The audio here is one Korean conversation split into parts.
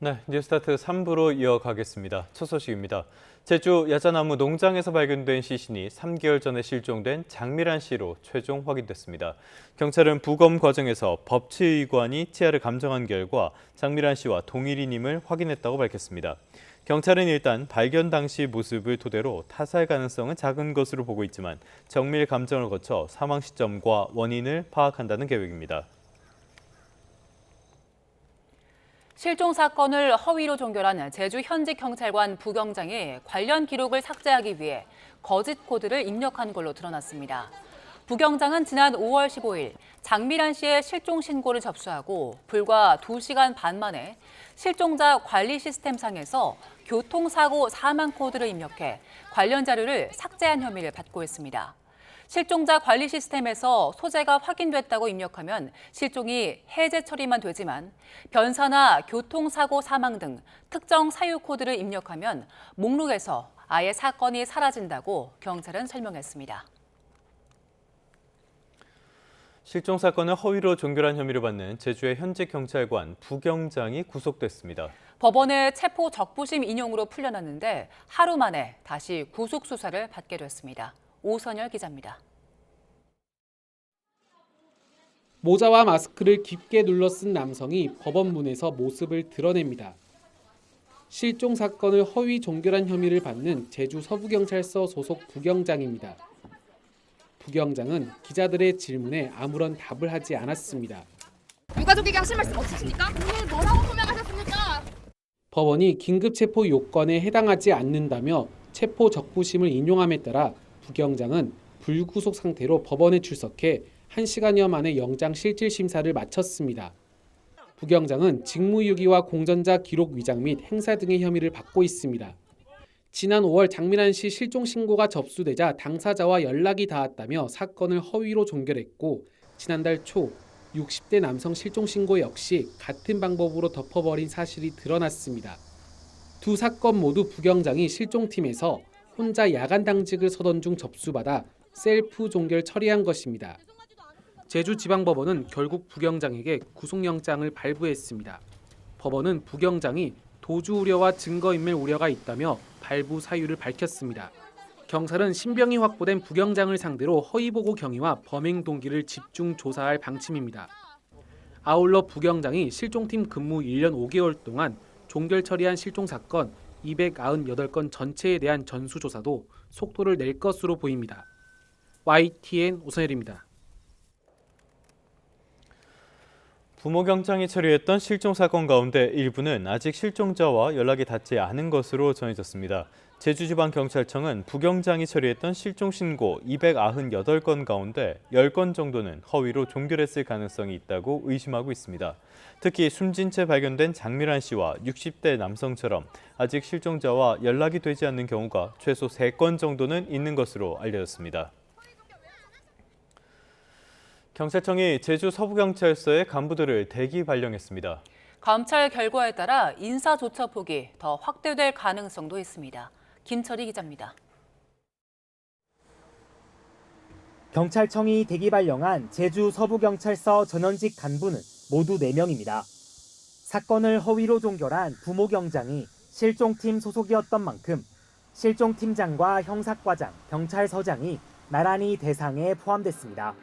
네, 뉴스타트 3부로 이어가겠습니다. 첫 소식입니다. 제주 야자나무 농장에서 발견된 시신이 3개월 전에 실종된 장미란 씨로 최종 확인됐습니다. 경찰은 부검 과정에서 법치의관이 치아를 감정한 결과 장미란 씨와 동일인임을 확인했다고 밝혔습니다. 경찰은 일단 발견 당시 모습을 토대로 타살 가능성은 작은 것으로 보고 있지만 정밀 감정을 거쳐 사망 시점과 원인을 파악한다는 계획입니다. 실종 사건을 허위로 종결한 제주 현직 경찰관 부경장이 관련 기록을 삭제하기 위해 거짓 코드를 입력한 걸로 드러났습니다. 부경장은 지난 5월 15일 장미란 씨의 실종 신고를 접수하고 불과 2시간 반 만에 실종자 관리 시스템상에서 교통사고 사망 코드를 입력해 관련 자료를 삭제한 혐의를 받고 있습니다. 실종자 관리 시스템에서 소재가 확인됐다고 입력하면 실종이 해제 처리만 되지만 변사나 교통사고 사망 등 특정 사유 코드를 입력하면 목록에서 아예 사건이 사라진다고 경찰은 설명했습니다. 실종 사건을 허위로 종결한 혐의를 받는 제주의 현직 경찰관 부경장이 구속됐습니다. 법원의 체포 적부심 인용으로 풀려났는데 하루 만에 다시 구속 수사를 받게 됐습니다. 오선열 기자입니다. 모자와 마스크를 깊게 눌러 쓴 남성이 법원 문에서 모습을 드러냅니다. 실종 사건을 허위 종결한 혐의를 받는 제주 서부경찰서 소속 부경장입니다. 부경장은 기자들의 질문에 아무런 답을 하지 않았습니다. 유가족에게 하실 말씀 없으십니까? 오늘 뭐라고 소명하셨습니까? 법원이 긴급 체포 요건에 해당하지 않는다며 체포 적부심을 인용함에 따라 부경장은 불구속 상태로 법원에 출석해 1시간여 만에 영장 실질 심사를 마쳤습니다. 부경장은 직무유기와 공전자 기록 위장 및 행사 등의 혐의를 받고 있습니다. 지난 5월 장미란 씨 실종 신고가 접수되자 당사자와 연락이 닿았다며 사건을 허위로 종결했고 지난달 초 60대 남성 실종 신고 역시 같은 방법으로 덮어버린 사실이 드러났습니다. 두 사건 모두 부경장이 실종팀에서 혼자 야간 당직을 서던 중 접수받아 셀프 종결 처리한 것입니다. 제주지방법원은 결국 부경장에게 구속영장을 발부했습니다. 법원은 부경장이 도주 우려와 증거인멸 우려가 있다며 발부 사유를 밝혔습니다. 경찰은 신병이 확보된 부경장을 상대로 허위보고 경위와 범행 동기를 집중 조사할 방침입니다. 아울러 부경장이 실종팀 근무 1년 5개월 동안 종결 처리한 실종 사건 298건 전체에 대한 전수조사도 속도를 낼 것으로 보입니다. YTN 오선열입니다. 부모 경장이 처리했던 실종 사건 가운데 일부는 아직 실종자와 연락이 닿지 않은 것으로 전해졌습니다. 제주지방경찰청은 부경장이 처리했던 실종 신고 298건 가운데 10건 정도는 허위로 종결했을 가능성이 있다고 의심하고 있습니다. 특히 숨진 채 발견된 장미란 씨와 60대 남성처럼 아직 실종자와 연락이 되지 않는 경우가 최소 3건 정도는 있는 것으로 알려졌습니다. 경찰청이 제주 서부경찰서의 간부들을 대기 발령했습니다. 검찰 결과에 따라 인사조처폭이 더 확대될 가능성도 있습니다. 김철희 기자입니다. 경찰청이 대기 발령한 제주 서부경찰서 전현직 간부는 모두 4명입니다. 사건을 허위로 종결한 부모 경장이 실종팀 소속이었던 만큼 실종팀장과 형사과장, 경찰서장이 나란히 대상에 포함됐습니다.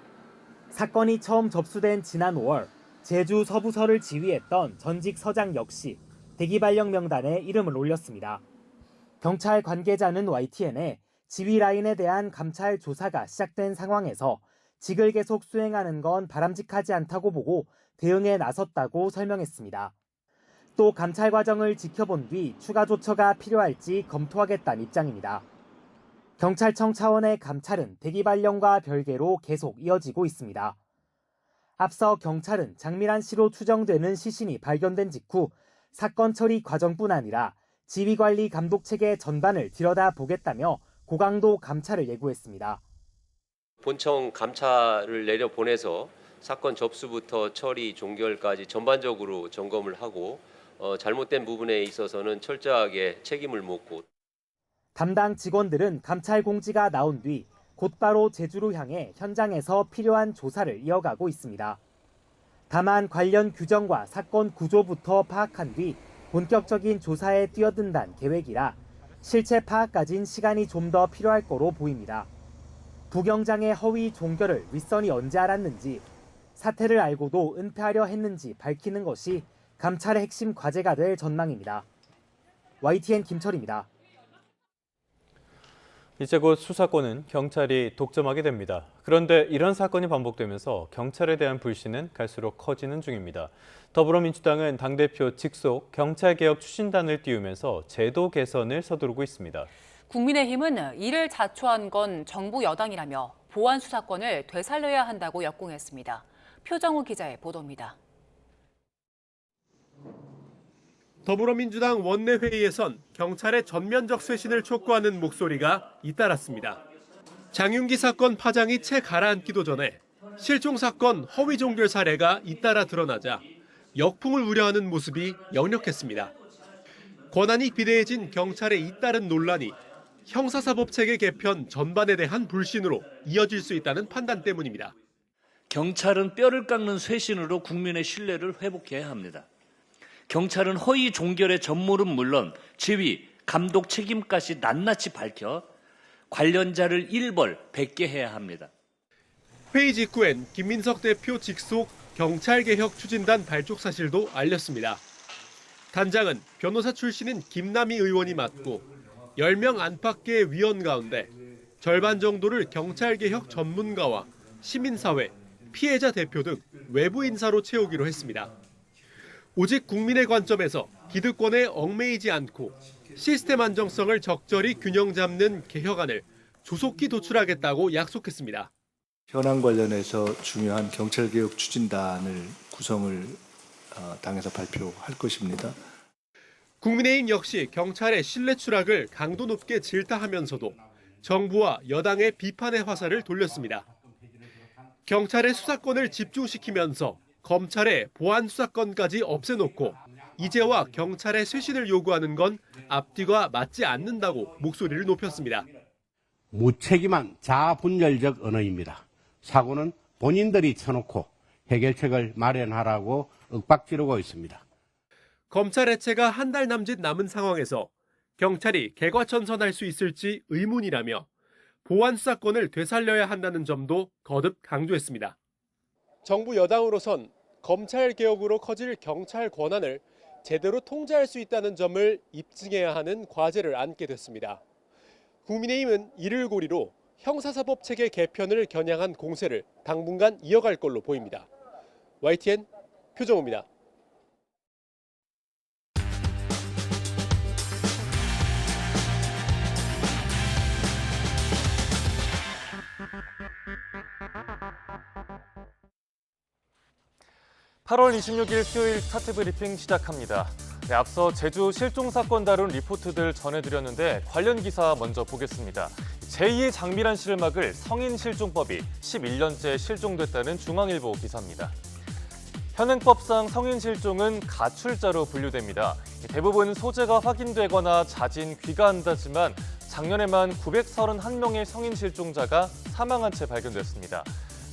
사건이 처음 접수된 지난 5월 제주 서부서를 지휘했던 전직 서장 역시 대기 발령 명단에 이름을 올렸습니다. 경찰 관계자는 YTN에 지휘 라인에 대한 감찰 조사가 시작된 상황에서 직을 계속 수행하는 건 바람직하지 않다고 보고 대응에 나섰다고 설명했습니다. 또 감찰 과정을 지켜본 뒤 추가 조처가 필요할지 검토하겠다는 입장입니다. 경찰청 차원의 감찰은 대기 발령과 별개로 계속 이어지고 있습니다. 앞서 경찰은 장미란 씨로 추정되는 시신이 발견된 직후 사건 처리 과정뿐 아니라 지휘관리 감독 체계 전반을 들여다보겠다며 고강도 감찰을 예고했습니다. 본청 감찰을 내려보내서 사건 접수부터 처리 종결까지 전반적으로 점검을 하고 잘못된 부분에 있어서는 철저하게 책임을 묻고 담당 직원들은 감찰 공지가 나온 뒤 곧바로 제주로 향해 현장에서 필요한 조사를 이어가고 있습니다. 다만 관련 규정과 사건 구조부터 파악한 뒤 본격적인 조사에 뛰어든다는 계획이라 실체 파악까진 시간이 좀 더 필요할 거로 보입니다. 부경장의 허위 종결을 윗선이 언제 알았는지, 사태를 알고도 은폐하려 했는지 밝히는 것이 감찰의 핵심 과제가 될 전망입니다. YTN 김철입니다. 이제 곧 수사권은 경찰이 독점하게 됩니다. 그런데 이런 사건이 반복되면서 경찰에 대한 불신은 갈수록 커지는 중입니다. 더불어민주당은 당대표 직속 경찰개혁 추진단을 띄우면서 제도 개선을 서두르고 있습니다. 국민의힘은 이를 자초한 건 정부 여당이라며 보안 수사권을 되살려야 한다고 역공했습니다. 표정우 기자의 보도입니다. 더불어민주당 원내회의에선 경찰의 전면적 쇄신을 촉구하는 목소리가 잇따랐습니다. 장윤기 사건 파장이 채 가라앉기도 전에 실종 사건 허위 종결 사례가 잇따라 드러나자 역풍을 우려하는 모습이 역력했습니다. 권한이 비대해진 경찰의 잇따른 논란이 형사사법 체계 개편 전반에 대한 불신으로 이어질 수 있다는 판단 때문입니다. 경찰은 뼈를 깎는 쇄신으로 국민의 신뢰를 회복해야 합니다. 경찰은 허위 종결의 전모는 물론 지휘, 감독 책임까지 낱낱이 밝혀 관련자를 일벌 백계해야 합니다. 회의 직후엔 김민석 대표 직속 경찰개혁 추진단 발족 사실도 알렸습니다. 단장은 변호사 출신인 김남희 의원이 맡고 10명 안팎의 위원 가운데 절반 정도를 경찰개혁 전문가와 시민사회, 피해자 대표 등 외부 인사로 채우기로 했습니다. 오직 국민의 관점에서 기득권에 얽매이지 않고 시스템 안정성을 적절히 균형 잡는 개혁안을 조속히 도출하겠다고 약속했습니다. 현안 관련해서 중요한 경찰개혁 추진단을 구성을 당에서 발표할 것입니다. 국민의힘 역시 경찰의 신뢰 추락을 강도 높게 질타하면서도 정부와 여당의 비판의 화살을 돌렸습니다. 경찰의 수사권을 집중시키면서 검찰의 보안 수사권까지 없애놓고 이제와 경찰의 쇄신을 요구하는 건 앞뒤가 맞지 않는다고 목소리를 높였습니다. 무책임한 자분열적 언어입니다. 사고는 본인들이 쳐놓고 해결책을 마련하라고 윽박지르고 있습니다. 검찰 해체가 한 달 남짓 남은 상황에서 경찰이 개과천선할 수 있을지 의문이라며 보안 수사권을 되살려야 한다는 점도 거듭 강조했습니다. 정부 여당으로선 검찰 개혁으로 커질 경찰 권한을 제대로 통제할 수 있다는 점을 입증해야 하는 과제를 안게 됐습니다. 국민의힘은 이를 고리로 형사사법 체계 개편을 겨냥한 공세를 당분간 이어갈 걸로 보입니다. YTN 표정우입니다. (8월 26일) 수요일 스타트 브리핑 시작합니다. 네, 앞서 제주 실종 사건 다룬 리포트들 전해드렸는데 관련 기사 먼저 보겠습니다. 제2의 장미란 씨를 막을 성인 실종법이 11년째 실종됐다는 중앙일보 기사입니다. 현행법상 성인 실종은 가출자로 분류됩니다. 대부분 소재가 확인되거나 자진 귀가한다지만 작년에만 931명의 성인 실종자가 사망한 채 발견됐습니다.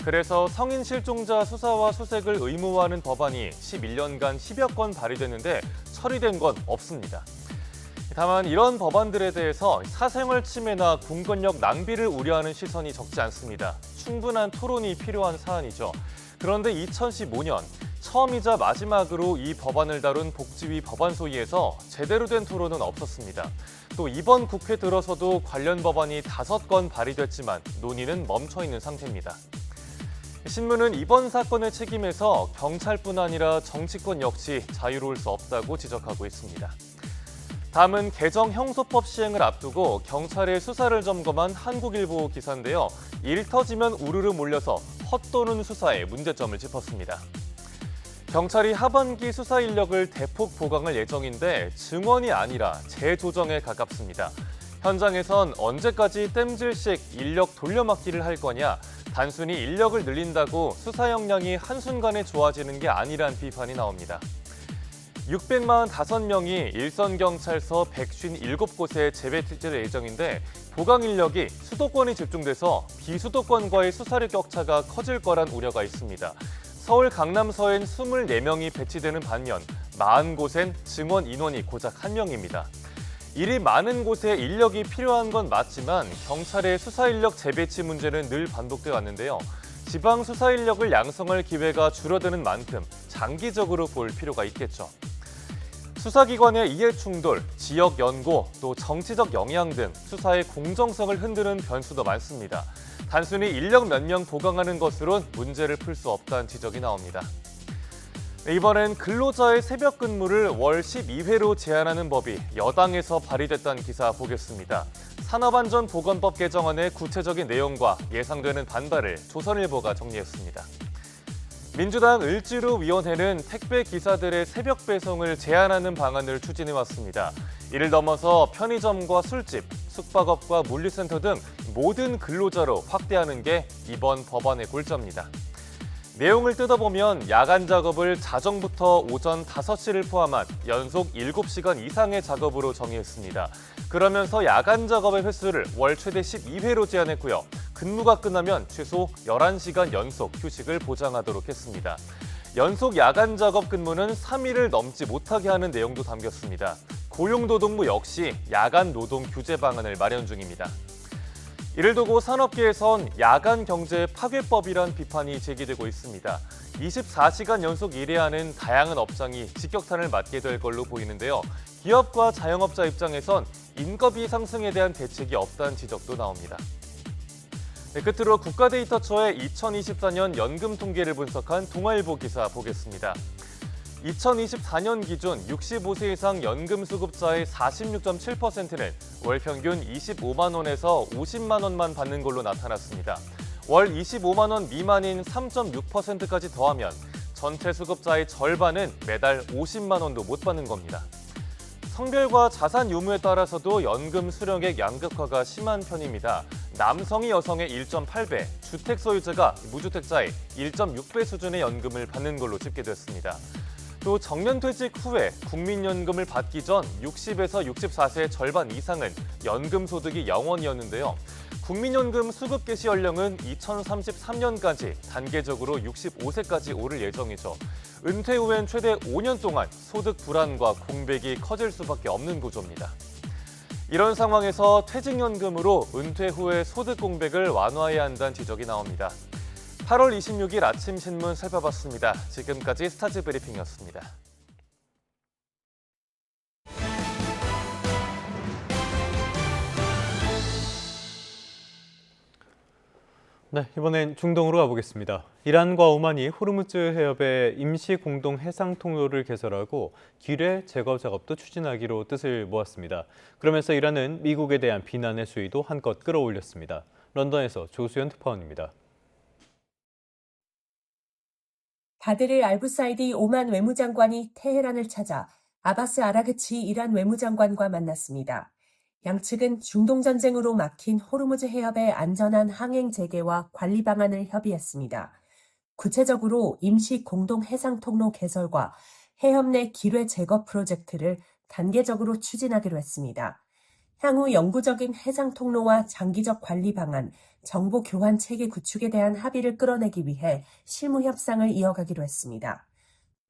그래서 성인 실종자 수사와 수색을 의무화하는 법안이 11년간 10여 건 발의됐는데 처리된 건 없습니다. 다만 이런 법안들에 대해서 사생활 침해나 공권력 낭비를 우려하는 시선이 적지 않습니다. 충분한 토론이 필요한 사안이죠. 그런데 2015년 처음이자 마지막으로 이 법안을 다룬 복지위 법안소위에서 제대로 된 토론은 없었습니다. 또 이번 국회 들어서도 관련 법안이 5건 발의됐지만 논의는 멈춰 있는 상태입니다. 신문은 이번 사건의 책임에서 경찰뿐 아니라 정치권 역시 자유로울 수 없다고 지적하고 있습니다. 다음은 개정 형소법 시행을 앞두고 경찰의 수사를 점검한 한국일보 기사인데요. 일 터지면 우르르 몰려서 헛도는 수사에 문제점을 짚었습니다. 경찰이 하반기 수사 인력을 대폭 보강할 예정인데 증원이 아니라 재조정에 가깝습니다. 현장에선 언제까지 땜질식 인력 돌려막기를 할 거냐, 단순히 인력을 늘린다고 수사 역량이 한순간에 좋아지는 게 아니란 비판이 나옵니다. 645명이 일선경찰서 157곳에 재배치될 예정인데 보강 인력이 수도권이 집중돼서 비수도권과의 수사력 격차가 커질 거란 우려가 있습니다. 서울 강남서엔 24명이 배치되는 반면 40곳엔 증원 인원이 고작 1명입니다. 일이 많은 곳에 인력이 필요한 건 맞지만 경찰의 수사 인력 재배치 문제는 늘 반복돼 왔는데요. 지방 수사 인력을 양성할 기회가 줄어드는 만큼 장기적으로 볼 필요가 있겠죠. 수사기관의 이해충돌, 지역 연고, 또 정치적 영향 등 수사의 공정성을 흔드는 변수도 많습니다. 단순히 인력 몇 명 보강하는 것으론 문제를 풀 수 없다는 지적이 나옵니다. 이번엔 근로자의 새벽 근무를 월 12회로 제한하는 법이 여당에서 발의됐다는 기사 보겠습니다. 산업안전보건법 개정안의 구체적인 내용과 예상되는 반발을 조선일보가 정리했습니다. 민주당 을지로위원회는 택배 기사들의 새벽 배송을 제한하는 방안을 추진해왔습니다. 이를 넘어서 편의점과 술집, 숙박업과 물류센터 등 모든 근로자로 확대하는 게 이번 법안의 골자입니다. 내용을 뜯어보면 야간 작업을 자정부터 오전 5시를 포함한 연속 7시간 이상의 작업으로 정의했습니다. 그러면서 야간 작업의 횟수를 월 최대 12회로 제한했고요. 근무가 끝나면 최소 11시간 연속 휴식을 보장하도록 했습니다. 연속 야간 작업 근무는 3일을 넘지 못하게 하는 내용도 담겼습니다. 고용노동부 역시 야간 노동 규제 방안을 마련 중입니다. 이를 두고 산업계에선 야간 경제 파괴법이란 비판이 제기되고 있습니다. 24시간 연속 일해야 하는 다양한 업장이 직격탄을 맞게 될 걸로 보이는데요. 기업과 자영업자 입장에선 인건비 상승에 대한 대책이 없다는 지적도 나옵니다. 끝으로 국가데이터처의 2024년 연금 통계를 분석한 동아일보 기사 보겠습니다. 2024년 기준 65세 이상 연금 수급자의 46.7%는 월 평균 25만 원에서 50만 원만 받는 걸로 나타났습니다. 월 25만 원 미만인 3.6%까지 더하면 전체 수급자의 절반은 매달 50만 원도 못 받는 겁니다. 성별과 자산 유무에 따라서도 연금 수령액 양극화가 심한 편입니다. 남성이 여성의 1.8배, 주택 소유자가 무주택자의 1.6배 수준의 연금을 받는 걸로 집계됐습니다. 또 정년퇴직 후에 국민연금을 받기 전 60에서 64세의 절반 이상은 연금 소득이 0원이었는데요. 국민연금 수급 개시 연령은 2033년까지 단계적으로 65세까지 오를 예정이죠. 은퇴 후엔 최대 5년 동안 소득 불안과 공백이 커질 수밖에 없는 구조입니다. 이런 상황에서 퇴직연금으로 은퇴 후에 소득 공백을 완화해야 한다는 지적이 나옵니다. 8월 26일 아침 신문 살펴봤습니다. 지금까지 스타즈 브리핑이었습니다. 네, 이번엔 중동으로 가보겠습니다. 이란과 오만이 호르무즈 해협에 임시 공동 해상 통로를 개설하고 기뢰 제거 작업도 추진하기로 뜻을 모았습니다. 그러면서 이란은 미국에 대한 비난의 수위도 한껏 끌어올렸습니다. 런던에서 조수연 특파원입니다. 바드르 알부사이디 오만 외무장관이 테헤란을 찾아 아바스 아라그치 이란 외무장관과 만났습니다. 양측은 중동 전쟁으로 막힌 호르무즈 해협의 안전한 항행 재개와 관리 방안을 협의했습니다. 구체적으로 임시 공동 해상 통로 개설과 해협 내 기뢰 제거 프로젝트를 단계적으로 추진하기로 했습니다. 향후 영구적인 해상 통로와 장기적 관리 방안, 정보 교환 체계 구축에 대한 합의를 끌어내기 위해 실무 협상을 이어가기로 했습니다.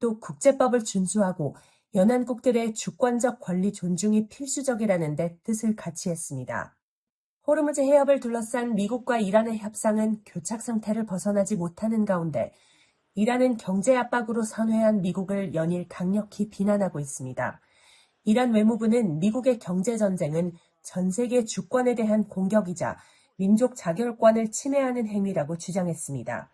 또 국제법을 준수하고 연안국들의 주권적 권리 존중이 필수적이라는 데 뜻을 같이 했습니다. 호르무즈 해협을 둘러싼 미국과 이란의 협상은 교착 상태를 벗어나지 못하는 가운데 이란은 경제 압박으로 선회한 미국을 연일 강력히 비난하고 있습니다. 이란 외무부는 미국의 경제 전쟁은 전 세계 주권에 대한 공격이자 민족 자결권을 침해하는 행위라고 주장했습니다.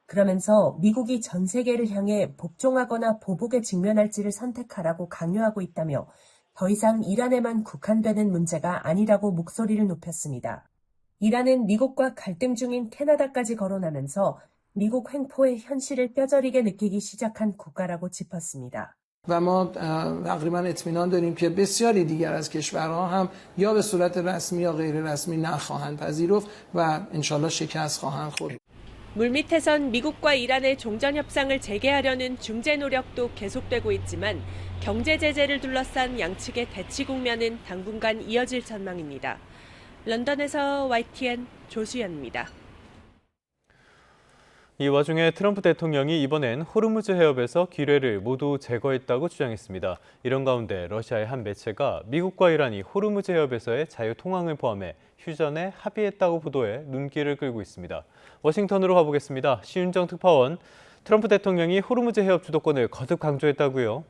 그러면서 미국이 전 세계를 향해 복종하거나 보복에 직면할지를 선택하라고 강요하고 있다며 더 이상 이란에만 국한되는 문제가 아니라고 목소리를 높였습니다. 이란은 미국과 갈등 중인 캐나다까지 거론하면서 미국 횡포의 현실을 뼈저리게 느끼기 시작한 국가라고 짚었습니다. و ما تقریبا اطمینان داریم که بسیاری دیگر از کشورها هم یا به صورت رسمی یا غیر رسمی نخواهند پذیرفت و انشالله شکست خواهند خورد. 물밑에선 미국과 이란의 종전 협상을 재개하려는 중재 노력도 계속되고 있지만 경제 제재를 둘러싼 양측의 대치 국면은 당분간 이어질 전망입니다. 런던에서 YTN 조수연입니다. 이 와중에 트럼프 대통령이 이번엔 호르무즈 해협에서 기뢰를 모두 제거했다고 주장했습니다. 이런 가운데 러시아의 한 매체가 미국과 이란이 호르무즈 해협에서의 자유 통항을 포함해 휴전에 합의했다고 보도해 눈길을 끌고 있습니다. 워싱턴으로 가보겠습니다. 시윤정 특파원, 트럼프 대통령이 호르무즈 해협 주도권을 거듭 강조했다고요?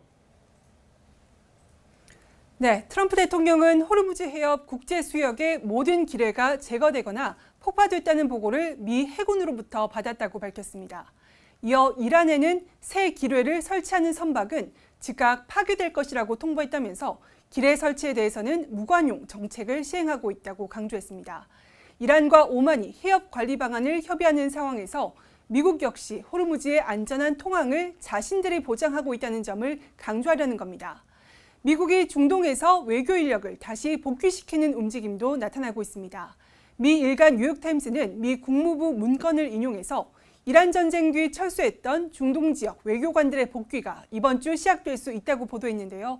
네, 트럼프 대통령은 호르무즈 해협 국제 수역의 모든 기뢰가 제거되거나 폭파됐다는 보고를 미 해군으로부터 받았다고 밝혔습니다. 이어 이란에는 새 기뢰를 설치하는 선박은 즉각 파괴될 것이라고 통보했다면서 기뢰 설치에 대해서는 무관용 정책을 시행하고 있다고 강조했습니다. 이란과 오만이 해협 관리 방안을 협의하는 상황에서 미국 역시 호르무즈의 안전한 통항을 자신들이 보장하고 있다는 점을 강조하려는 겁니다. 미국이 중동에서 외교 인력을 다시 복귀시키는 움직임도 나타나고 있습니다. 미 일간 뉴욕타임스는 미 국무부 문건을 인용해서 이란 전쟁 뒤 철수했던 중동 지역 외교관들의 복귀가 이번 주 시작될 수 있다고 보도했는데요.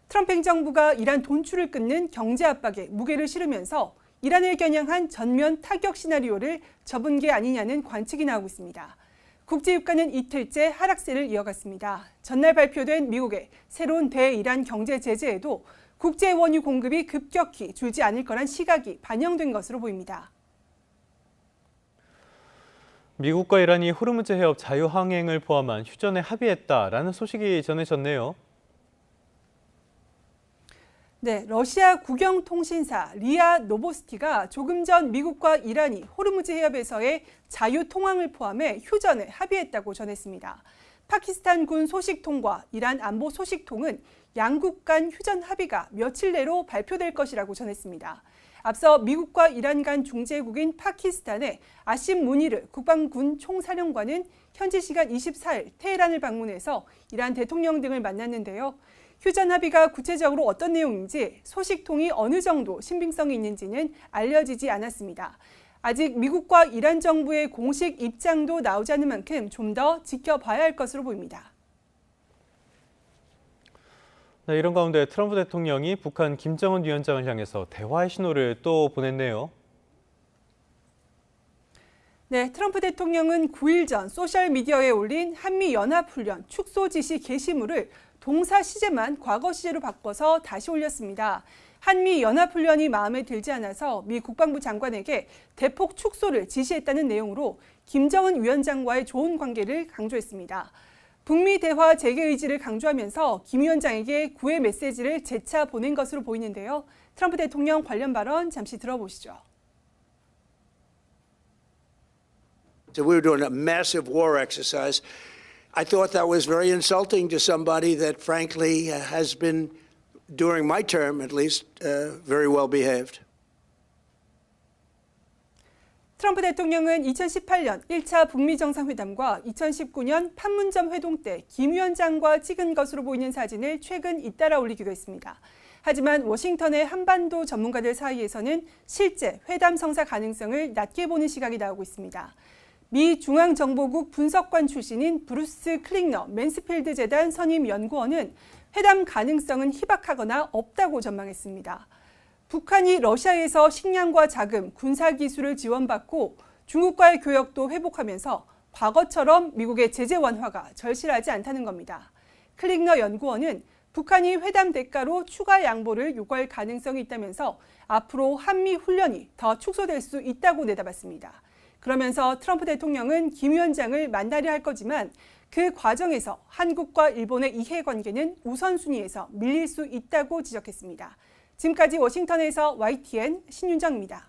트럼프 행정부가 이란 돈줄을 끊는 경제 압박에 무게를 실으면서 이란을 겨냥한 전면 타격 시나리오를 접은 게 아니냐는 관측이 나오고 있습니다. 국제유가는 이틀째 하락세를 이어갔습니다. 전날 발표된 미국의 새로운 대이란 경제 제재에도 국제 원유 공급이 급격히 줄지 않을 거란 시각이 반영된 것으로 보입니다. 미국과 이란이 호르무즈 해협 자유항행을 포함한 휴전에 합의했다라는 소식이 전해졌네요. 네, 러시아 국영통신사 리아 노보스티가 조금 전 미국과 이란이 호르무즈 해협에서의 자유 통항을 포함해 휴전에 합의했다고 전했습니다. 파키스탄군 소식통과 이란 안보 소식통은 양국 간 휴전 합의가 며칠 내로 발표될 것이라고 전했습니다. 앞서 미국과 이란 간 중재국인 파키스탄의 아심 무니르 국방군 총사령관은 현지 시간 24일 테헤란을 방문해서 이란 대통령 등을 만났는데요. 휴전 합의가 구체적으로 어떤 내용인지 소식통이 어느 정도 신빙성이 있는지는 알려지지 않았습니다. 아직 미국과 이란 정부의 공식 입장도 나오지 않는 만큼 좀 더 지켜봐야 할 것으로 보입니다. 네, 이런 가운데 트럼프 대통령이 북한 김정은 위원장을 향해서 대화의 신호를 또 보냈네요. 네, 트럼프 대통령은 9일 전 소셜미디어에 올린 한미연합훈련 축소 지시 게시물을 동사 시제만 과거 시제로 바꿔서 다시 올렸습니다. 한미연합훈련이 마음에 들지 않아서 미 국방부 장관에게 대폭 축소를 지시했다는 내용으로 김정은 위원장과의 좋은 관계를 강조했습니다. 북미 대화 재개 의지를 강조하면서 김 위원장에게 구애 메시지를 재차 보낸 것으로 보이는데요. 트럼프 대통령 관련 발언 잠시 들어보시죠. So we were doing a massive war exercise. I thought that was very insulting to somebody that frankly has been, during my term at least, very well behaved. 트럼프 대통령은 2018년 1차 북미 정상회담과 2019년 판문점 회동 때 김 위원장과 찍은 것으로 보이는 사진을 최근 잇따라 올리기도 했습니다. 하지만 워싱턴의 한반도 전문가들 사이에서는 실제 회담 성사 가능성을 낮게 보는 시각이 나오고 있습니다. 미 중앙정보국 분석관 출신인 브루스 클링너 맨스필드 재단 선임 연구원은 회담 가능성은 희박하거나 없다고 전망했습니다. 북한이 러시아에서 식량과 자금, 군사기술을 지원받고 중국과의 교역도 회복하면서 과거처럼 미국의 제재 완화가 절실하지 않다는 겁니다. 클링너 연구원은 북한이 회담 대가로 추가 양보를 요구할 가능성이 있다면서 앞으로 한미 훈련이 더 축소될 수 있다고 내다봤습니다. 그러면서 트럼프 대통령은 김 위원장을 만나려 할 거지만 그 과정에서 한국과 일본의 이해관계는 우선순위에서 밀릴 수 있다고 지적했습니다. 지금까지 워싱턴에서 YTN 신윤정입니다.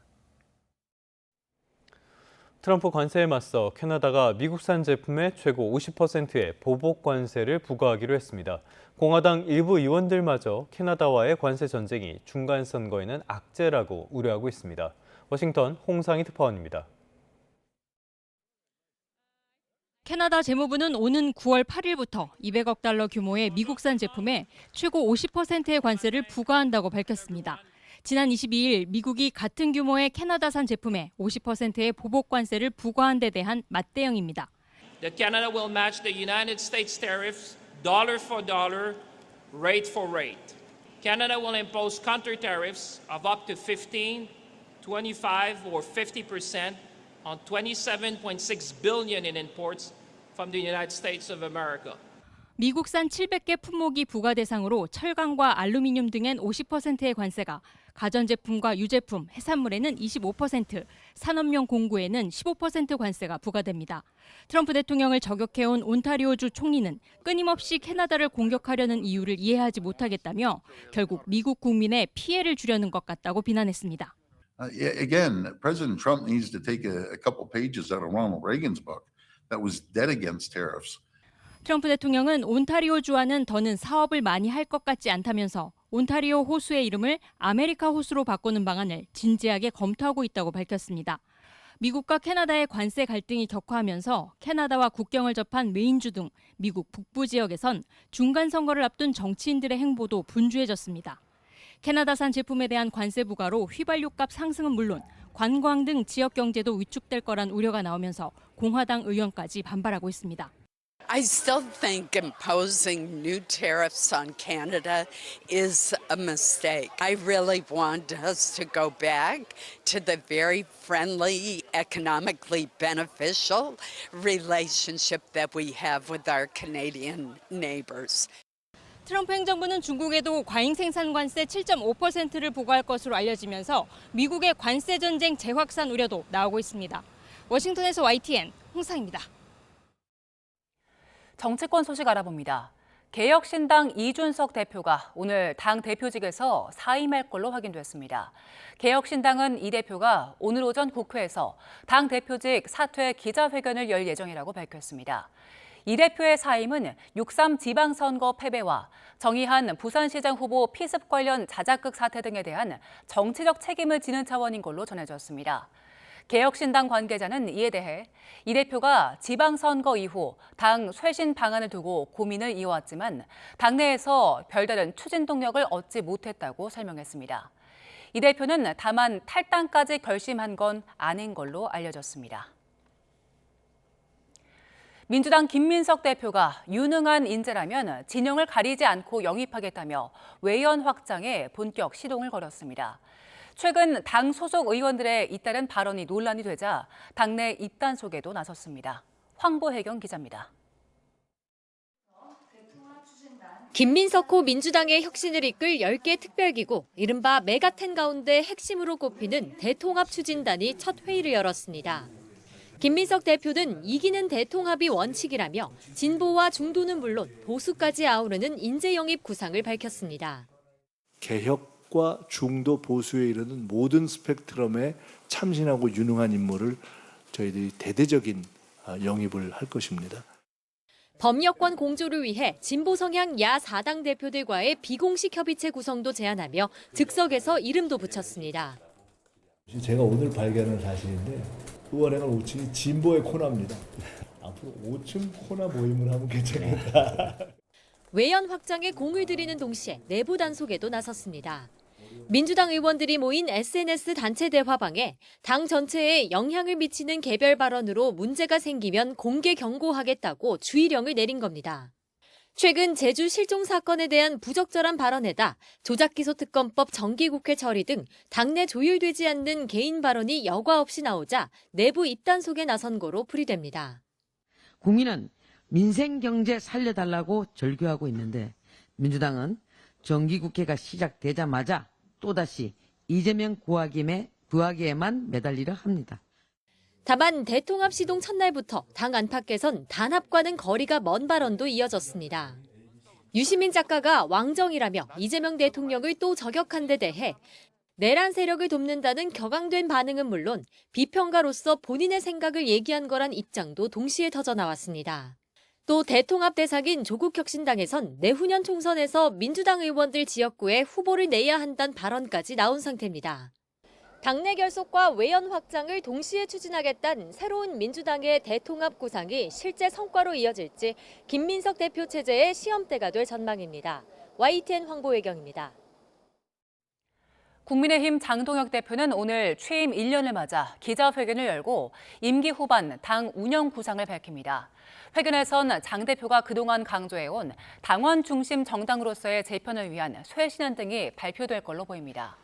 트럼프 관세에 맞서 캐나다가 미국산 제품에 최고 50%의 보복 관세를 부과하기로 했습니다. 공화당 일부 의원들마저 캐나다와의 관세 전쟁이 중간 선거에는 악재라고 우려하고 있습니다. 워싱턴 홍상희 특파원입니다. 캐나다 재무부는 오는 9월 8일부터 200억 달러 규모의 미국산 제품에 최고 50%의 관세를 부과한다고 밝혔습니다. 지난 22일 미국이 같은 규모의 캐나다산 제품에 50%의 보복 관세를 부과한 데 대한 맞대응입니다. That Canada will match the United States tariffs dollar for dollar, rate for rate. Canada will impose counter tariffs of up to 15, 25 or 50% on 27.6 billion in imports from the United States of America. 미국산 700개 품목이 부과 대상으로 철강과 알루미늄 등엔 50%의 관세가, 가전제품과 유제품, 해산물에는 25%, 산업용 공구에는 15% 관세가 부과됩니다. 트럼프 대통령을 저격해온 온타리오주 총리는 끊임없이 캐나다를 공격하려는 이유를 이해하지 못하겠다며 결국 미국 국민의 피해를 주려는 것 같다고 비난했습니다. Again, President Trump needs to take a couple pages out of Ronald Reagan's book that was dead against tariffs. 트럼프 대통령은 온타리오주와는 더는 사업을 많이 할 것 같지 않다면서 온타리오 호수의 이름을 아메리카 호수로 바꾸는 방안을 진지하게 검토하고 있다고 밝혔습니다. 미국과 캐나다의 관세 갈등이 격화하면서 캐나다와 국경을 접한 메인주 등 미국 북부 지역에선 중간 선거를 앞둔 정치인들의 행보도 분주해졌습니다. 캐나다산 제품에 대한 관세 부과로 휘발유값 상승은 물론 관광 등 지역 경제도 위축될 거란 우려가 나오면서 공화당 의원까지 반발하고 있습니다. I still think imposing new tariffs on Canada is a mistake. I really want us to go back to the very friendly, economically beneficial relationship that we have with our Canadian neighbors. 트럼프 행정부는 중국에도 과잉 생산 관세 7.5%를 부과할 것으로 알려지면서 미국의 관세 전쟁 재확산 우려도 나오고 있습니다. 워싱턴에서 YTN 홍상입니다. 정치권 소식 알아봅니다. 개혁신당 이준석 대표가 오늘 당 대표직에서 사임할 걸로 확인됐습니다. 개혁신당은 이 대표가 오늘 오전 국회에서 당 대표직 사퇴 기자회견을 열 예정이라고 밝혔습니다. 이 대표의 사임은 6.3 지방선거 패배와 정의한 부산시장 후보 피습 관련 자작극 사태 등에 대한 정치적 책임을 지는 차원인 걸로 전해졌습니다. 개혁신당 관계자는 이에 대해 이 대표가 지방선거 이후 당 쇄신 방안을 두고 고민을 이어왔지만 당내에서 별다른 추진 동력을 얻지 못했다고 설명했습니다. 이 대표는 다만 탈당까지 결심한 건 아닌 걸로 알려졌습니다. 민주당 김민석 대표가 유능한 인재라면 진영을 가리지 않고 영입하겠다며 외연 확장에 본격 시동을 걸었습니다. 최근 당 소속 의원들의 잇따른 발언이 논란이 되자 당내 입단속에도 나섰습니다. 황보혜경 기자입니다. 김민석 민주당의 혁신을 이끌 10개 특별기구, 이른바 메가텐 가운데 핵심으로 꼽히는 대통합추진단이 첫 회의를 열었습니다. 김민석 대표는 이기는 대통합이 원칙이라며 진보와 중도는 물론 보수까지 아우르는 인재 영입 구상을 밝혔습니다. 개혁과 중도 보수에 이르는 모든 스펙트럼에 참신하고 유능한 인물을 저희들이 대대적인 영입을 할 것입니다. 범여권 공조를 위해 진보 성향 야 4당 대표들과의 비공식 협의체 구성도 제안하며 즉석에서 이름도 붙였습니다. 제가 오늘 발견한 사실인데 의원회관 5층이 진보의 코너입니다. 앞으로 5층 코너 모임을 하면 괜찮겠다. 외연 확장에 공을 들이는 동시에 내부 단속에도 나섰습니다. 민주당 의원들이 모인 SNS 단체 대화방에 당 전체에 영향을 미치는 개별 발언으로 문제가 생기면 공개 경고하겠다고 주의령을 내린 겁니다. 최근 제주 실종 사건에 대한 부적절한 발언에다 조작기소특검법 정기국회 처리 등 당내 조율되지 않는 개인 발언이 여과 없이 나오자 내부 입단속에 나선 거로 풀이됩니다. 국민은 민생경제 살려달라고 절규하고 있는데 민주당은 정기국회가 시작되자마자 또다시 이재명 구하기에만 매달리려 합니다. 다만 대통합 시동 첫날부터 당 안팎에선 단합과는 거리가 먼 발언도 이어졌습니다. 유시민 작가가 왕정이라며 이재명 대통령을 또 저격한 데 대해 내란 세력을 돕는다는 격앙된 반응은 물론 비평가로서 본인의 생각을 얘기한 거란 입장도 동시에 터져나왔습니다. 또 대통합 대상인 조국혁신당에선 내후년 총선에서 민주당 의원들 지역구에 후보를 내야 한다는 발언까지 나온 상태입니다. 당내 결속과 외연 확장을 동시에 추진하겠다는 새로운 민주당의 대통합 구상이 실제 성과로 이어질지 김민석 대표 체제의 시험대가 될 전망입니다. YTN 황보혜경입니다. 국민의힘 장동혁 대표는 오늘 취임 1년을 맞아 기자회견을 열고 임기 후반 당 운영 구상을 밝힙니다. 회견에선 장 대표가 그동안 강조해온 당원 중심 정당으로서의 재편을 위한 쇄신안 등이 발표될 걸로 보입니다.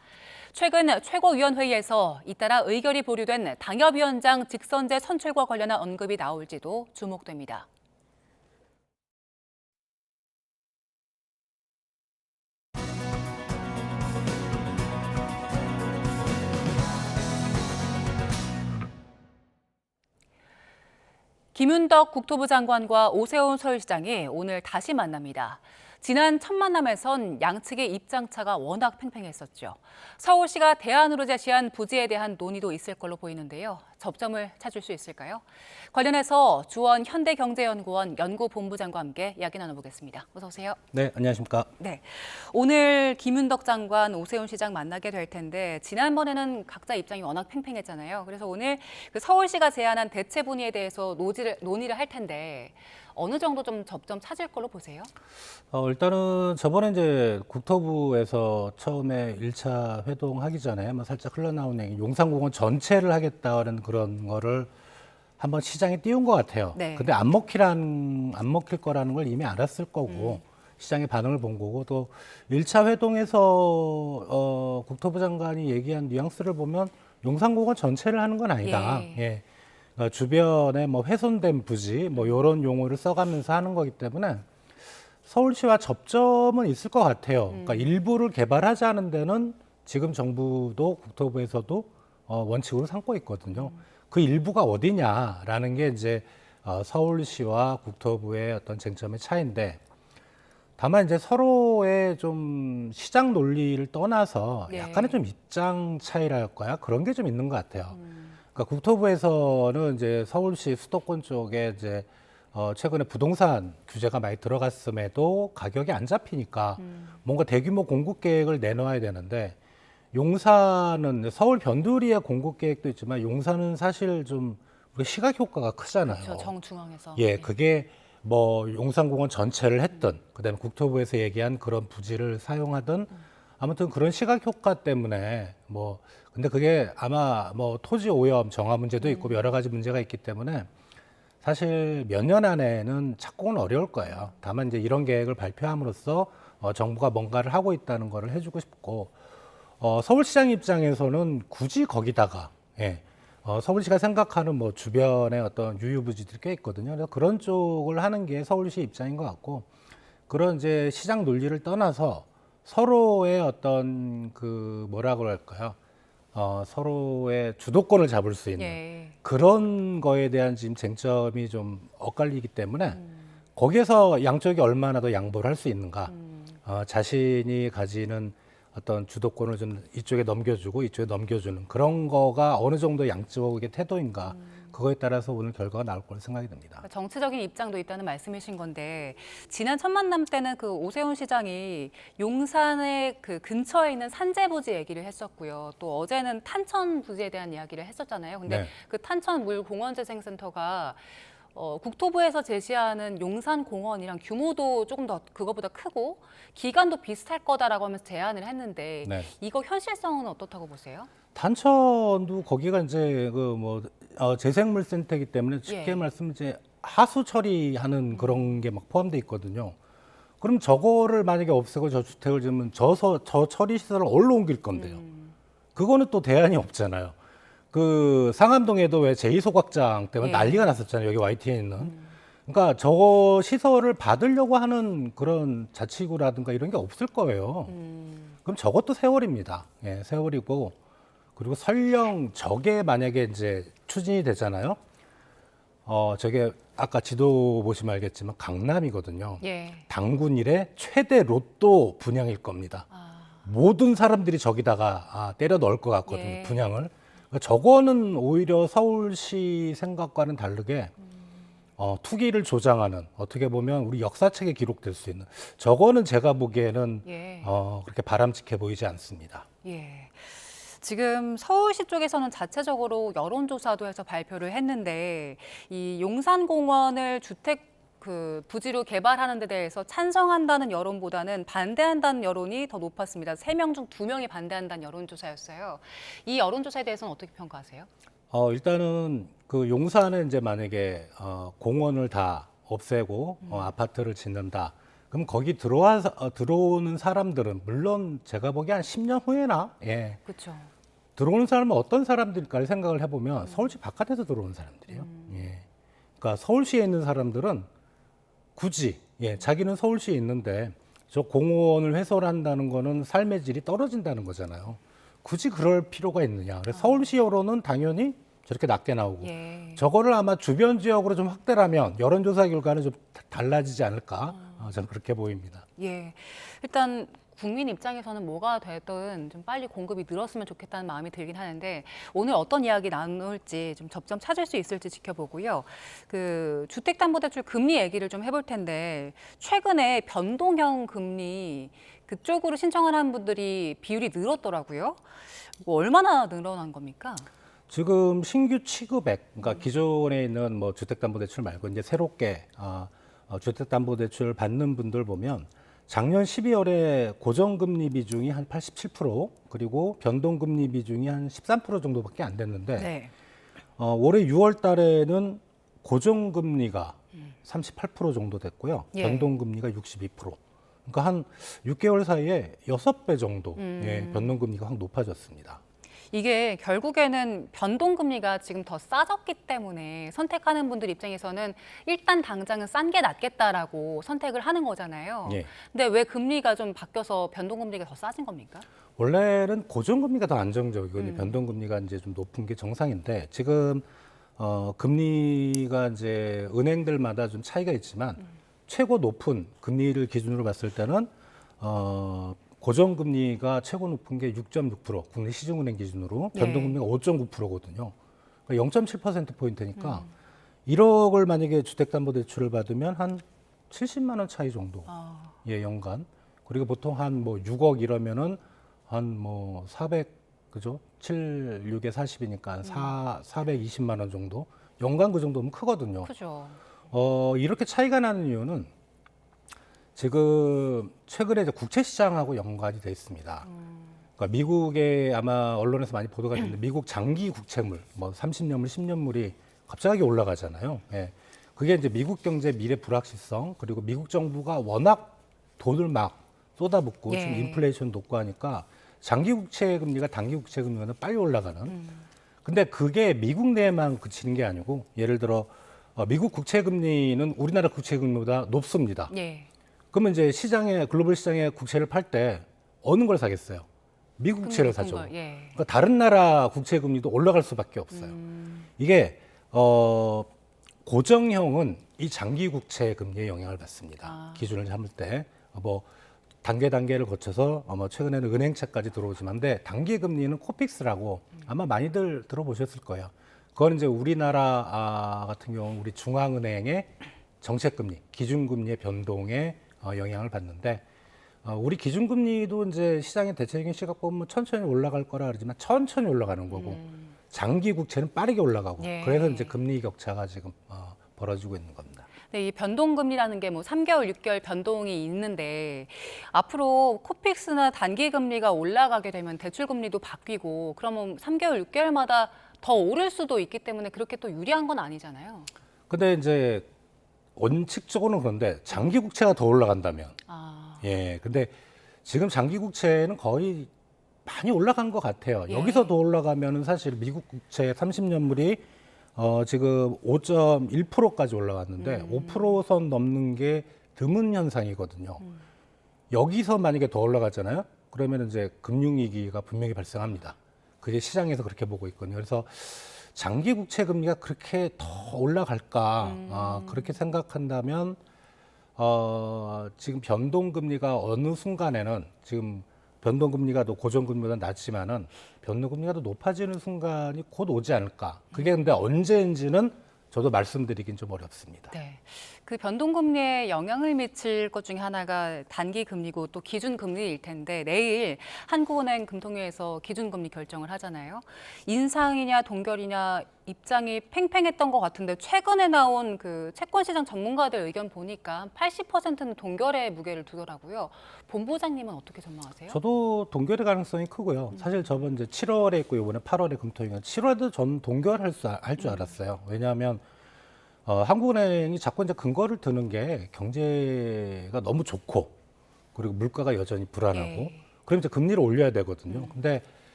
최근 최고위원회의에서 잇따라 의결이 보류된 당협위원장 직선제 선출과 관련한 언급이 나올지도 주목됩니다. 김윤덕 국토부 장관과 오세훈 서울시장이 오늘 다시 만납니다. 지난 첫 만남에선 양측의 입장차가 워낙 팽팽했었죠. 서울시가 대안으로 제시한 부지에 대한 논의도 있을 걸로 보이는데요. 접점을 찾을 수 있을까요? 관련해서 주원 현대경제연구원 연구본부장과 함께 이야기 나눠보겠습니다. 어서 오세요. 네, 안녕하십니까. 네, 오늘 김윤덕 장관, 오세훈 시장 만나게 될 텐데 지난번에는 각자 입장이 워낙 팽팽했잖아요. 그래서 오늘 그 서울시가 제안한 대체 분위에 대해서 논의를 할 텐데 어느 정도 좀 접점 찾을 걸로 보세요? 일단은 저번에 이제 국토부에서 처음에 1차 회동하기 전에 뭐 살짝 흘러나온 얘기, 용산공원 전체를 하겠다는 그런 거를 한번 시장에 띄운 것 같아요. 네. 근데 안 먹힐 거라는 걸 이미 알았을 거고 시장의 반응을 본 거고 또 1차 회동에서 국토부 장관이 얘기한 뉘앙스를 보면 용산공원 전체를 하는 건 아니다. 예. 그러니까 주변에 뭐 훼손된 부지 뭐 이런 용어를 써가면서 하는 거기 때문에 서울시와 접점은 있을 것 같아요. 그러니까 일부를 개발하자는 데는 지금 정부도 국토부에서도 원칙으로 삼고 있거든요. 그 일부가 어디냐라는 게 이제 서울시와 국토부의 어떤 쟁점의 차이인데 다만 이제 서로의 좀 시장 논리를 떠나서 약간의 좀 입장 차이랄까요? 그런 게 좀 있는 것 같아요. 그러니까 국토부에서는 이제 서울시 수도권 쪽에 이제 최근에 부동산 규제가 많이 들어갔음에도 가격이 안 잡히니까 뭔가 대규모 공급 계획을 내놓아야 되는데 용산은 서울 변두리의 공급 계획도 있지만 용산은 사실 좀 우리 시각 효과가 크잖아요. 그렇죠, 정중앙에서. 예, 그게 뭐 용산공원 전체를 했든 그다음에 국토부에서 얘기한 그런 부지를 사용하든 아무튼 그런 시각 효과 때문에 뭐 근데 그게 아마 뭐 토지 오염 정화 문제도 있고 여러 가지 문제가 있기 때문에 사실 몇 년 안에는 착공은 어려울 거예요. 다만 이제 이런 계획을 발표함으로써 정부가 뭔가를 하고 있다는 거를 해주고 싶고 서울시장 입장에서는 굳이 거기다가 서울시가 생각하는 뭐 주변에 어떤 유휴부지들이 꽤 있거든요. 그래서 그런 쪽을 하는 게 서울시 입장인 것 같고 그런 이제 시장 논리를 떠나서 서로의 어떤 그 뭐라고 할까요? 서로의 주도권을 잡을 수 있는 그런 거에 대한 지금 쟁점이 좀 엇갈리기 때문에 거기에서 양쪽이 얼마나 더 양보를 할 수 있는가, 자신이 가지는 어떤 주도권을 좀 이쪽에 넘겨주고 이쪽에 넘겨주는 그런 거가 어느 정도 양쪽의 태도인가 그거에 따라서 오늘 결과가 나올 거로 생각이 듭니다. 정치적인 입장도 있다는 말씀이신 건데 지난 첫 만남 때는 그 오세훈 시장이 용산의 그 근처에 있는 산재 부지 얘기를 했었고요. 또 어제는 탄천 부지에 대한 이야기를 했었잖아요. 근데 그 탄천 물공원재생센터가 국토부에서 제시하는 용산공원이랑 규모도 조금 더 그거보다 크고 기간도 비슷할 거다라고 하면서 제안을 했는데 이거 현실성은 어떻다고 보세요? 탄천도 거기가 이제 그 뭐 재생물센터이기 때문에 쉽게 말씀은 이제 하수 처리하는 그런 게 막 포함돼 있거든요. 그럼 저거를 만약에 없애고 저 주택을 지으면 저 처리 시설을 어디로 옮길 건데요? 그거는 또 대안이 없잖아요. 그 상암동에도 왜 제2소각장 때문에 난리가 났었잖아요. 여기 YTN에 있는. 그러니까 저거 시설을 받으려고 하는 그런 자치구라든가 이런 게 없을 거예요. 그럼 저것도 세월입니다. 예, 세월이고 그리고 설령 저게 만약에 이제 추진이 되잖아요. 저게 아까 지도 보시면 알겠지만 강남이거든요. 당군 이래 최대 로또 분양일 겁니다. 모든 사람들이 저기다가 때려 넣을 것 같거든요. 분양을. 저거는 오히려 서울시 생각과는 다르게 투기를 조장하는 어떻게 보면 우리 역사책에 기록될 수 있는 저거는 제가 보기에는 그렇게 바람직해 보이지 않습니다. 지금 서울시 쪽에서는 자체적으로 여론조사도 해서 발표를 했는데 이 용산공원을 주택 그 부지로 개발하는 데 대해서 찬성한다는 여론보다는 반대한다는 여론이 더 높았습니다. 3명 중 2명이 반대한다는 여론조사였어요. 이 여론조사에 대해서는 어떻게 평가하세요? 일단은 그 용산에 이제 만약에 공원을 다 없애고 아파트를 짓는다. 그럼 거기 들어오는 사람들은 물론 제가 보기에 한 10년 후에나 그렇죠. 들어오는 사람은 어떤 사람들일까를 생각을 해보면 서울시 바깥에서 들어오는 사람들이에요. 그러니까 서울시에 있는 사람들은 굳이 자기는 서울시에 있는데 저 공원을 훼손한다는 거는 삶의 질이 떨어진다는 거잖아요. 굳이 그럴 필요가 있느냐. 그래서 서울시 여론은 당연히 저렇게 낮게 나오고 저거를 아마 주변 지역으로 좀 확대를 하면 여론조사 결과는 좀 달라지지 않을까 저는 그렇게 보입니다. 예, 일단 국민 입장에서는 뭐가 되든 좀 빨리 공급이 늘었으면 좋겠다는 마음이 들긴 하는데 오늘 어떤 이야기 나눌지 좀 접점 찾을 수 있을지 지켜보고요. 그 주택담보대출 금리 얘기를 좀 해볼 텐데 최근에 변동형 금리 그쪽으로 신청을 한 분들이 비율이 늘었더라고요. 뭐 얼마나 늘어난 겁니까? 지금 신규 취급액, 그러니까 기존에 있는 뭐 주택담보대출 말고 이제 새롭게 주택담보대출 받는 분들 보면 작년 12월에 고정금리 비중이 한 87% 그리고 변동금리 비중이 한 13% 정도밖에 안 됐는데 올해 6월 달에는 고정금리가 38% 정도 됐고요. 변동금리가 62%. 그러니까 한 6개월 사이에 6배 정도 변동금리가 확 높아졌습니다. 이게 결국에는 변동금리가 지금 더 싸졌기 때문에 선택하는 분들 입장에서는 일단 당장은 싼 게 낫겠다라고 선택을 하는 거잖아요. 근데 왜 금리가 좀 바뀌어서 변동금리가 더 싸진 겁니까? 원래는 고정금리가 더 안정적이고 변동금리가 이제 좀 높은 게 정상인데 지금 금리가 이제 은행들마다 좀 차이가 있지만 최고 높은 금리를 기준으로 봤을 때는 고정금리가 최고 높은 게 6.6%, 국내 시중은행 기준으로 변동금리가 5.9%거든요. 그러니까 0.7%포인트니까 1억을 만약에 주택담보대출을 받으면 한 70만 원 차이 정도, 연간. 그리고 보통 한 뭐 6억 이러면은 한 뭐 400, 그죠? 7, 6에 40이니까 420만 원 정도. 연간 그 정도면 크거든요. 크죠. 이렇게 차이가 나는 이유는 지금 최근에 이제 국채 시장하고 연관이 돼 있습니다. 그러니까 미국의 아마 언론에서 많이 보도가 됐는데 미국 장기 국채물, 뭐 30년물, 10년물이 갑자기 올라가잖아요. 그게 이제 미국 경제 미래 불확실성 그리고 미국 정부가 워낙 돈을 막 쏟아붓고 지금 인플레이션 높고 하니까 장기 국채 금리가 단기 국채 금리가 빨리 올라가는. 근데 그게 미국 내에만 그치는 게 아니고 예를 들어 미국 국채 금리는 우리나라 국채 금리보다 높습니다. 그러면 이제 글로벌 시장에 국채를 팔 때 어느 걸 사겠어요? 미국 국채를 사죠. 그러니까 다른 나라 국채 금리도 올라갈 수밖에 없어요. 이게 고정형은 이 장기 국채 금리에 영향을 받습니다. 기준을 잡을 때 뭐 단계를 거쳐서 최근에는 은행채까지 들어오지만 근데 단기 금리는 코픽스라고 아마 많이들 들어보셨을 거예요. 그건 이제 우리나라 같은 경우 우리 중앙은행의 정책금리, 기준금리의 변동에 영향을 받는데 우리 기준금리도 이제 시장의 대체적인 시각 보면 천천히 올라갈 거라 그러지만 천천히 올라가는 거고 장기 국채는 빠르게 올라가고 그래서 이제 금리 격차가 지금 벌어지고 있는 겁니다. 네, 이 변동금리라는 게 뭐 3개월, 6개월 변동이 있는데 앞으로 코픽스나 단기금리가 올라가게 되면 대출금리도 바뀌고 그러면 3개월, 6개월마다 더 오를 수도 있기 때문에 그렇게 또 유리한 건 아니잖아요. 근데 이제 원칙적으로는 그런데 장기 국채가 더 올라간다면 근데 지금 장기 국채는 거의 많이 올라간 것 같아요. 여기서 더 올라가면은 사실 미국 국채 30년물이 지금 5.1%까지 올라갔는데 5%선 넘는 게 드문 현상이거든요. 여기서 만약에 더 올라가잖아요. 그러면 이제 금융위기가 분명히 발생합니다. 그게 시장에서 그렇게 보고 있거든요. 그래서 장기 국채 금리가 그렇게 더 올라갈까 그렇게 생각한다면 지금 변동금리가 어느 순간에는 지금 변동금리가 더 고정금리보다 낮지만은 변동금리가 더 높아지는 순간이 곧 오지 않을까. 그게 근데 언제인지는 저도 말씀드리긴 좀 어렵습니다. 네. 그 변동금리에 영향을 미칠 것 중에 하나가 단기금리고 또 기준금리일 텐데 내일 한국은행 금통위에서 기준금리 결정을 하잖아요. 인상이냐 동결이냐 입장이 팽팽했던 것 같은데 최근에 나온 그 채권시장 전문가들 의견 보니까 80%는 동결에 무게를 두더라고요. 본부장님은 어떻게 전망하세요? 저도 동결의 가능성이 크고요. 사실 저번 이제 7월에 있고 이번에 8월에 금통위가 7월에도 전 동결할 줄 알았어요. 왜냐하면 한국은행이 자꾸 이제 근거를 드는 게 경제가 너무 좋고 그리고 물가가 여전히 불안하고 그럼 이제 금리를 올려야 되거든요. 근데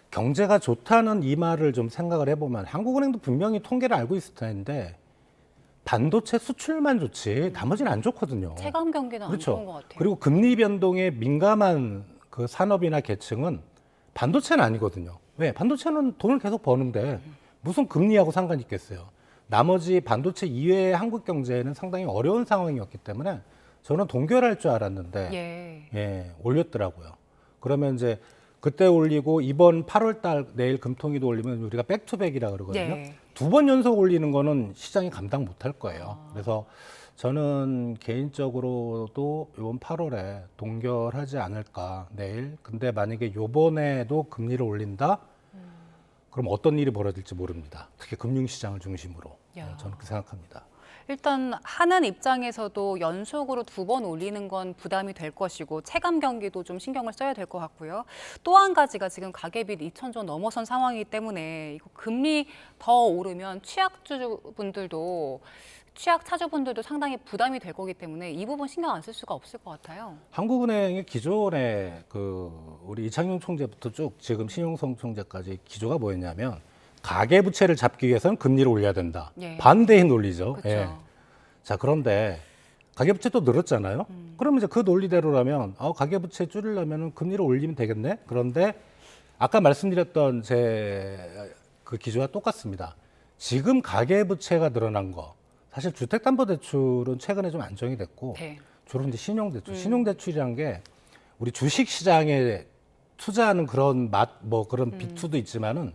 경제가 좋다는 이 말을 좀 생각을 해보면 한국은행도 분명히 통계를 알고 있을 텐데 반도체 수출만 좋지 나머지는 안 좋거든요. 체감 경기는 그렇죠. 안 좋은 것 같아요. 그리고 금리 변동에 민감한 그 산업이나 계층은 반도체는 아니거든요. 왜? 반도체는 돈을 계속 버는데 무슨 금리하고 상관이 있겠어요. 나머지 반도체 이외의 한국 경제는 상당히 어려운 상황이었기 때문에 저는 동결할 줄 알았는데 올렸더라고요. 그러면 이제 그때 올리고 이번 8월 달 내일 금통위도 올리면 우리가 백투백이라 그러거든요. 두 번 연속 올리는 거는 시장이 감당 못할 거예요. 그래서 저는 개인적으로도 이번 8월에 동결하지 않을까 내일. 근데 만약에 요번에도 금리를 올린다? 그럼 어떤 일이 벌어질지 모릅니다. 특히 금융시장을 중심으로. 저는 그렇게 생각합니다. 일단 하는 입장에서도 연속으로 2번 올리는 건 부담이 될 것이고 체감 경기도 좀 신경을 써야 될 것 같고요. 또 한 가지가 지금 가계빚 2,000조 넘어선 상황이기 때문에 이거 금리 더 오르면 취약 차주분들도 상당히 부담이 될 거기 때문에 이 부분 신경 안 쓸 수가 없을 것 같아요. 한국은행의 기존에 우리 이창용 총재부터 쭉 지금 신용성 총재까지 기조가 뭐였냐면 가계부채를 잡기 위해서는 금리를 올려야 된다. 반대의 논리죠. 자, 그런데 가계부채 또 늘었잖아요. 그러면 이제 그 논리대로라면 가계부채 줄이려면 금리를 올리면 되겠네. 그런데 아까 말씀드렸던 제 그 기조와 똑같습니다. 지금 가계부채가 늘어난 거 사실 주택담보대출은 최근에 좀 안정이 됐고 주로 이제 신용대출, 신용대출이란 게 우리 주식시장에 투자하는 그런 그런 비투도 있지만은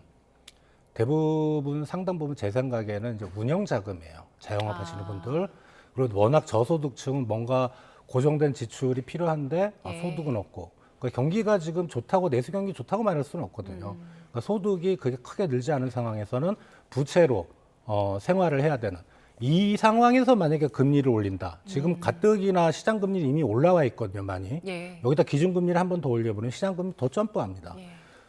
대부분 상당 부분 제 생각에는 이제 운영자금이에요. 자영업 하시는 분들. 그리고 워낙 저소득층은 뭔가 고정된 지출이 필요한데 소득은 없고. 그러니까 경기가 지금 좋다고 내수 경기 좋다고 말할 수는 없거든요. 그러니까 소득이 그렇게 크게 늘지 않은 상황에서는 부채로 생활을 해야 되는. 이 상황에서 만약에 금리를 올린다. 지금 가뜩이나 시장금리 이미 올라와 있거든요, 많이. 여기다 기준금리를 한 번 더 올려보면 시장금리 더 점프합니다.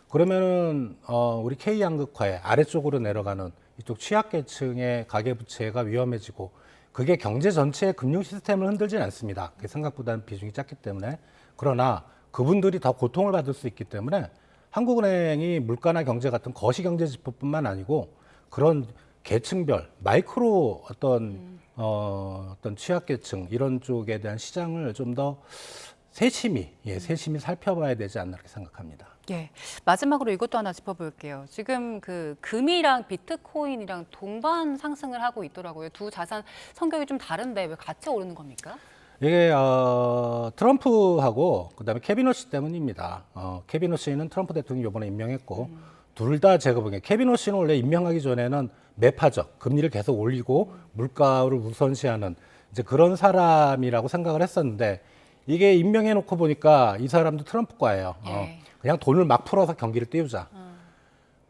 그러면은 우리 K양극화에 아래쪽으로 내려가는 이쪽 취약계층의 가계부채가 위험해지고 그게 경제 전체의 금융 시스템을 흔들지는 않습니다. 그게 생각보다는 비중이 작기 때문에. 그러나 그분들이 더 고통을 받을 수 있기 때문에 한국은행이 물가나 경제 같은 거시경제지표뿐만 아니고 그런 계층별 마이크로 어떤 취약계층 이런 쪽에 대한 시장을 좀 더 세심히 살펴봐야 되지 않나 이렇게 생각합니다. 마지막으로 이것도 하나 짚어볼게요. 지금 그 금이랑 비트코인이랑 동반 상승을 하고 있더라고요. 두 자산 성격이 좀 다른데 왜 같이 오르는 겁니까? 이게 트럼프하고 그다음에 케빈 워시 때문입니다. 케빈 워시는 트럼프 대통령이 이번에 임명했고 둘 다 제가 보기에 케빈 워시는 원래 임명하기 전에는 매파적 금리를 계속 올리고 물가를 우선시하는 이제 그런 사람이라고 생각을 했었는데 이게 임명해놓고 보니까 이 사람도 트럼프과예요. 그냥 돈을 막 풀어서 경기를 띄우자.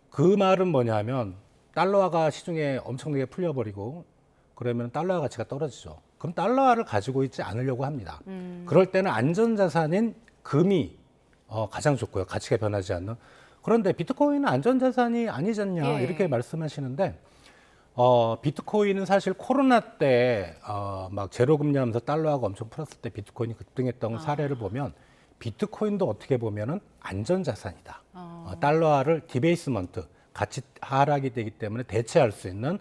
그 말은 뭐냐면 달러화가 시중에 엄청나게 풀려버리고 그러면 달러화 가치가 떨어지죠. 그럼 달러화를 가지고 있지 않으려고 합니다. 그럴 때는 안전자산인 금이 가장 좋고요. 가치가 변하지 않는. 그런데 비트코인은 안전자산이 아니잖냐 이렇게 말씀하시는데 비트코인은 사실 코로나 때 막 제로금리 하면서 달러화가 엄청 풀었을 때 비트코인이 급등했던 사례를 보면 비트코인도 어떻게 보면은 안전자산이다. 달러화를 디베이스먼트, 가치 하락이 되기 때문에 대체할 수 있는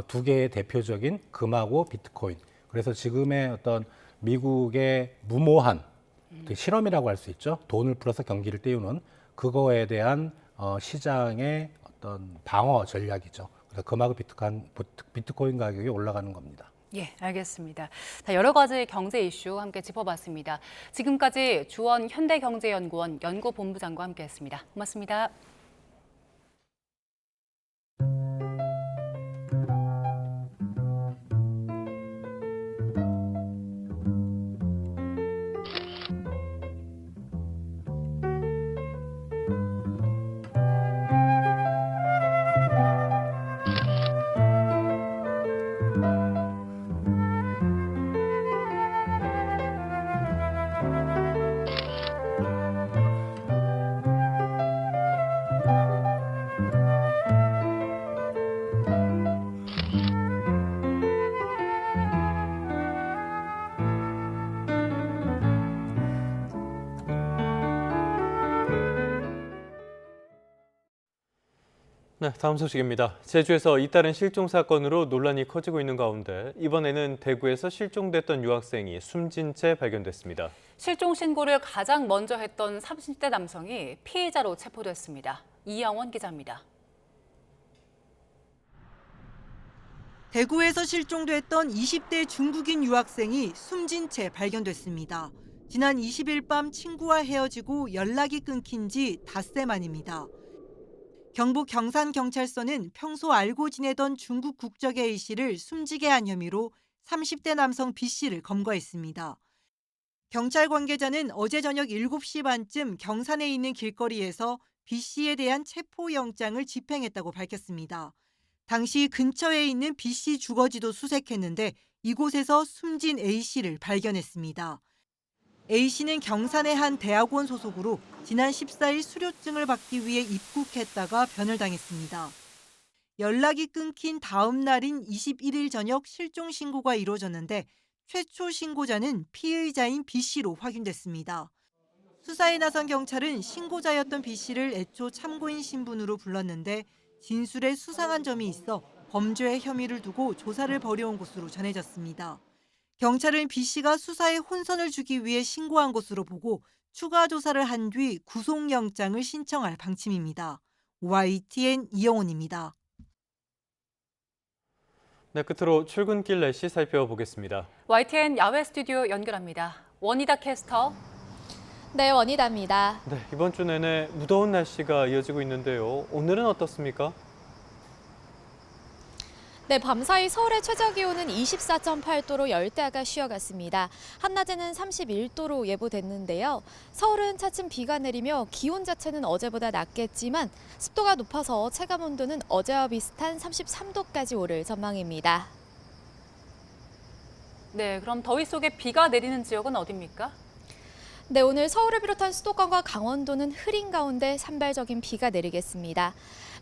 두 개의 대표적인 금하고 비트코인. 그래서 지금의 어떤 미국의 무모한 실험이라고 할 수 있죠. 돈을 풀어서 경기를 띄우는 그거에 대한 시장의 어떤 방어 전략이죠. 그래서 금하고 비트코인 가격이 올라가는 겁니다. 알겠습니다. 여러 가지 경제 이슈 함께 짚어봤습니다. 지금까지 주원 현대경제연구원 연구본부장과 함께했습니다. 고맙습니다. 네, 다음 소식입니다. 제주에서 잇따른 실종 사건으로 논란이 커지고 있는 가운데 이번에는 대구에서 실종됐던 유학생이 숨진 채 발견됐습니다. 실종 신고를 가장 먼저 했던 30대 남성이 피해자로 체포됐습니다. 이영원 기자입니다. 대구에서 실종됐던 20대 중국인 유학생이 숨진 채 발견됐습니다. 지난 20일 밤 친구와 헤어지고 연락이 끊긴 지 닷새 만입니다. 경북 경산경찰서는 평소 알고 지내던 중국 국적의 A씨를 숨지게 한 혐의로 30대 남성 B씨를 검거했습니다. 경찰 관계자는 어제 저녁 7시 반쯤 경산에 있는 길거리에서 B씨에 대한 체포영장을 집행했다고 밝혔습니다. 당시 근처에 있는 B씨 주거지도 수색했는데 이곳에서 숨진 A씨를 발견했습니다. A씨는 경산의 한 대학원 소속으로 지난 14일 수료증을 받기 위해 입국했다가 변을 당했습니다. 연락이 끊긴 다음 날인 21일 저녁 실종 신고가 이루어졌는데 최초 신고자는 피의자인 B씨로 확인됐습니다. 수사에 나선 경찰은 신고자였던 B씨를 애초 참고인 신분으로 불렀는데 진술에 수상한 점이 있어 범죄의 혐의를 두고 조사를 벌여온 것으로 전해졌습니다. 경찰은 B씨가 수사에 혼선을 주기 위해 신고한 것으로 보고 추가 조사를 한 뒤 구속영장을 신청할 방침입니다. YTN 이영훈입니다. 네, 끝으로 출근길 날씨 살펴보겠습니다. YTN 야외 스튜디오 연결합니다. 원희다 캐스터. 네, 원희다입니다. 네, 이번 주 내내 무더운 날씨가 이어지고 있는데요. 오늘은 어떻습니까? 네, 밤사이 서울의 최저기온은 24.8도로 열대야가 쉬어갔습니다. 한낮에는 31도로 예보됐는데요. 서울은 차츰 비가 내리며 기온 자체는 어제보다 낮겠지만 습도가 높아서 체감온도는 어제와 비슷한 33도까지 오를 전망입니다. 네, 그럼 더위 속에 비가 내리는 지역은 어디입니까? 네, 오늘 서울을 비롯한 수도권과 강원도는 흐린 가운데 산발적인 비가 내리겠습니다.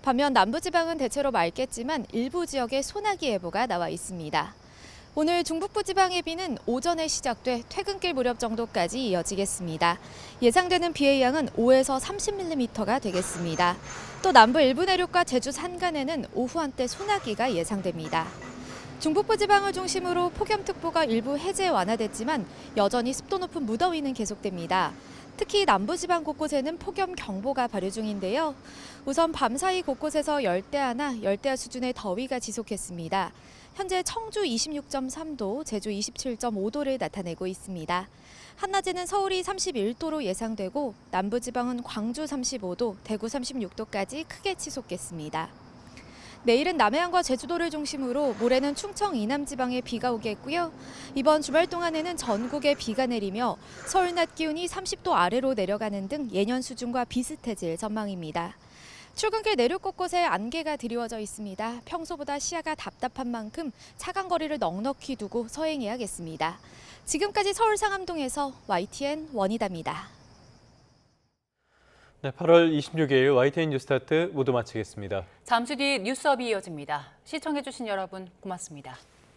반면 남부지방은 대체로 맑겠지만 일부 지역에 소나기 예보가 나와 있습니다. 오늘 중북부 지방의 비는 오전에 시작돼 퇴근길 무렵 정도까지 이어지겠습니다. 예상되는 비의 양은 5에서 30mm가 되겠습니다. 또 남부 일부 내륙과 제주 산간에는 오후 한때 소나기가 예상됩니다. 중북부 지방을 중심으로 폭염특보가 일부 해제 완화됐지만 여전히 습도 높은 무더위는 계속됩니다. 특히 남부지방 곳곳에는 폭염경보가 발효 중인데요. 우선 밤사이 곳곳에서 열대야나 열대야 수준의 더위가 지속했습니다. 현재 청주 26.3도, 제주 27.5도를 나타내고 있습니다. 한낮에는 서울이 31도로 예상되고 남부지방은 광주 35도, 대구 36도까지 크게 치솟겠습니다. 내일은 남해안과 제주도를 중심으로 모레는 충청 이남 지방에 비가 오겠고요. 이번 주말 동안에는 전국에 비가 내리며 서울 낮 기온이 30도 아래로 내려가는 등 예년 수준과 비슷해질 전망입니다. 출근길 내륙 곳곳에 안개가 드리워져 있습니다. 평소보다 시야가 답답한 만큼 차간 거리를 넉넉히 두고 서행해야겠습니다. 지금까지 서울 상암동에서 YTN 원희다입니다. 네, 8월 26일 YTN 뉴스타트 모두 마치겠습니다. 잠시 뒤 뉴스업이 이어집니다. 시청해주신 여러분 고맙습니다.